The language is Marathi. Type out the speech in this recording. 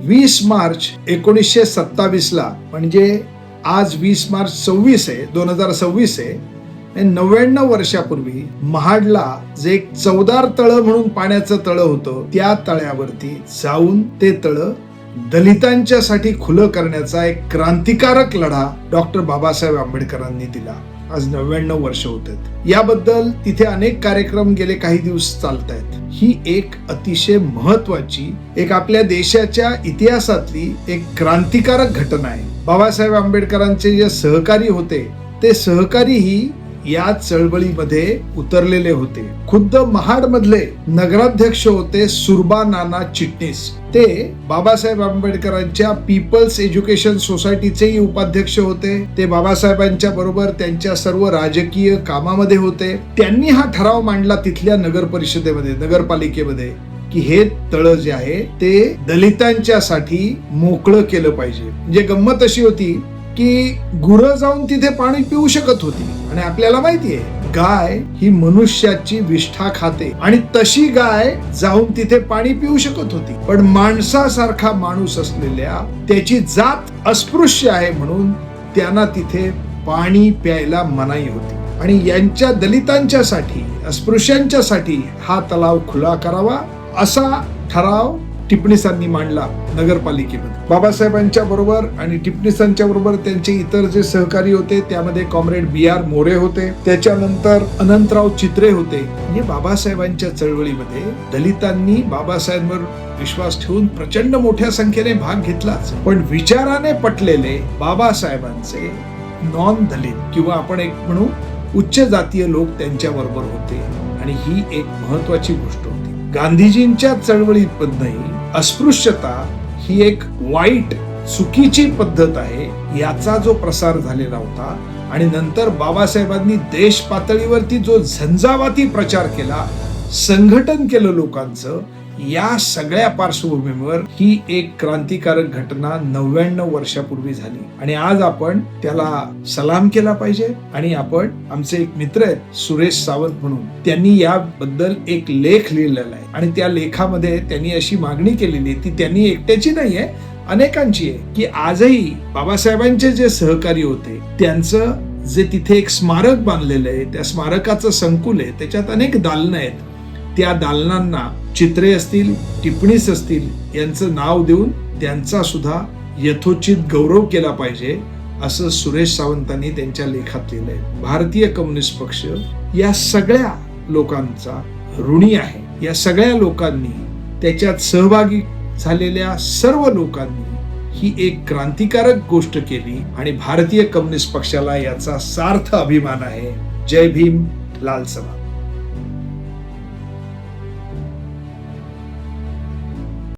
20 मार्च 1927 ला, म्हणजे आज 20 मार्च 2026 आहे, 99 वर्षापूर्वी महाडला जे एक चवदार तळं म्हणून पाण्याचं तळं होतं, त्या तळ्यावरती जाऊन ते तळं दलितांच्यासाठी खुलं करण्याचा एक क्रांतिकारक लढा डॉक्टर बाबासाहेब आंबेडकरांनी दिला. आज 99 वर्ष होत आहेत. याबद्दल तिथे अनेक कार्यक्रम गेले काही दिवस चालत आहेत. ही एक अतिशय महत्वाची, एक आपल्या देशाच्या इतिहासातली एक क्रांतिकारक घटना आहे. बाबासाहेब आंबेडकरांचे जे सहकारी होते, ते सहकारीही या चळवळीमध्ये उतरलेले होते. खुद्द महाड मधले नगराध्यक्ष होते सुरबा नाना चिटणीस. ते बाबासाहेब आंबेडकरांच्या पीपल्स एज्युकेशन सोसायटीचेही उपाध्यक्ष होते. ते बाबासाहेबांच्या बरोबर त्यांच्या सर्व राजकीय कामामध्ये होते. त्यांनी हा ठराव मांडला तिथल्या नगर परिषदेमध्ये, नगरपालिकेमध्ये, की हे तळ जे आहे ते दलितांच्यासाठी मोकळं केलं पाहिजे. म्हणजे गंमत अशी होती की गुरं जाऊन तिथे पाणी पिऊ शकत होती, आणि आपल्याला माहितीये गाय ही मनुष्याची विष्ठा खाते, आणि तशी गाय जाऊन तिथे पाणी पिऊ शकत होती. पण माणसासारखा माणूस असलेल्या, त्याची जात अस्पृश्य आहे म्हणून त्यांना तिथे पाणी प्यायला मनाई होती. आणि यांच्या दलितांच्यासाठी, अस्पृश्यांच्यासाठी हा तलाव खुला करावा असा ठराव टिपणीसांनी मांडला नगरपालिकेमध्ये. बाबासाहेबांच्या बरोबर आणि टिपणीसांच्या बरोबर त्यांचे इतर जे सहकारी होते, त्यामध्ये कॉम्रेड BR मोरे होते, त्याच्यानंतर अनंतराव चित्रे होते. म्हणजे बाबासाहेबांच्या चळवळीमध्ये दलितांनी बाबासाहेबांवर विश्वास ठेवून प्रचंड मोठ्या संख्येने भाग घेतलाच. पण विचाराने पटलेले बाबासाहेबांचे नॉन दलित किंवा आपण एक म्हणू उच्च जातीय लोक त्यांच्या बरोबर होते, आणि ही एक महत्वाची गोष्ट होती. गांधीजींच्या चळवळीमधनही अस्पृश्यता ही एक वाईट, चुकीची पद्धत आहे याचा जो प्रसार झालेला होता, आणि नंतर बाबासाहेबांनी देश पातळीवरती जो झंझावाती प्रचार केला, संघटन केलं लोकांचं, या सगळ्या पार्श्वभूमीवर ही एक क्रांतिकारक घटना 99 वर्षापूर्वी झाली. आणि आज आपण त्याला सलाम केला पाहिजे. आणि आपण, आमचे एक मित्र आहेत सुरेश सावंत म्हणून, त्यांनी याबद्दल एक लेख लिहिलेला आहे, आणि त्या लेखामध्ये त्यांनी अशी मागणी केलेली आहे, ती त्यांनी एकट्याची नाहीये, अनेकांची आहे, की आजही बाबासाहेबांचे जे सहकारी होते त्यांचं जे तिथे एक स्मारक बांधलेलं आहे, त्या स्मारकाचं संकुल आहे, त्याच्यात अनेक दालनं आहेत. त्या दालनांना चित्रे असतील, टिपणीस असतील, यांचं नाव देऊन त्यांचा सुद्धा यथोचित गौरव केला पाहिजे, असं सुरेश सावंतांनी त्यांच्या लेखात लिहिलंय. भारतीय कम्युनिस्ट पक्ष या सगळ्या लोकांचा ऋणी आहे. या सगळ्या लोकांनी, त्याच्यात सहभागी झालेल्या सर्व लोकांनी ही एक क्रांतिकारक गोष्ट केली, आणि भारतीय कम्युनिस्ट पक्षाला याचा सार्थ अभिमान आहे. जय भीम, लाल सलाम.